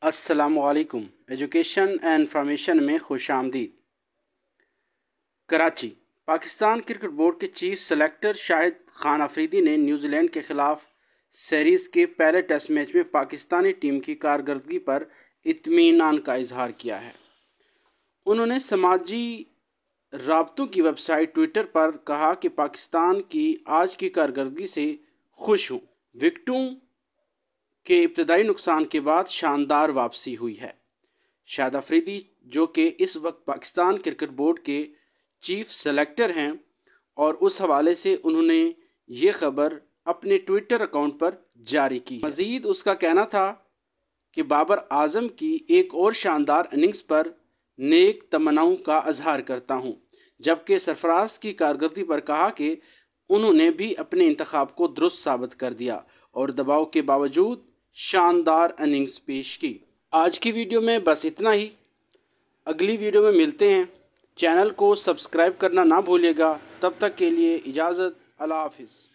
السلام علیکم۔ Education and information میں خوش آمدید۔ کراچی۔ پاکستان کرکٹ بورڈ کے چیف سلیکٹر شاہد خان افریدی نے نیوزی لینڈ کے خلاف سیریز کے پہلے ٹیسٹ میچ میں پاکستانی ٹیم کی کارکردگی پر اطمینان کا اظہار کیا ہے۔ انہوں نے سماجی رابطوں کی ویب سائٹ ٹویٹر پر کہا کہ پاکستان کی آج کی کارکردگی سے خوش ہوں۔ وکٹوں کے ابتدائی نقصان کے بعد شاندار واپسی ہوئی ہے۔ شاہد افریدی، جو کہ اس وقت پاکستان کرکٹ بورڈ کے چیف سلیکٹر ہیں، اور اس حوالے سے انہوں نے یہ خبر اپنے ٹویٹر اکاؤنٹ پر جاری کی۔ مزید اس کا کہنا تھا کہ بابر اعظم کی ایک اور شاندار اننگز پر نیک تمناؤں کا اظہار کرتا ہوں، جبکہ سرفراز کی کارکردگی پر کہا کہ انہوں نے بھی اپنے انتخاب کو درست ثابت کر دیا اور دباؤ کے باوجود شاندار اننگز پیش کی۔ آج کی ویڈیو میں بس اتنا ہی۔ اگلی ویڈیو میں ملتے ہیں۔ چینل کو سبسکرائب کرنا نہ بھولیے گا۔ تب تک کے لیے اجازت۔ اللہ حافظ۔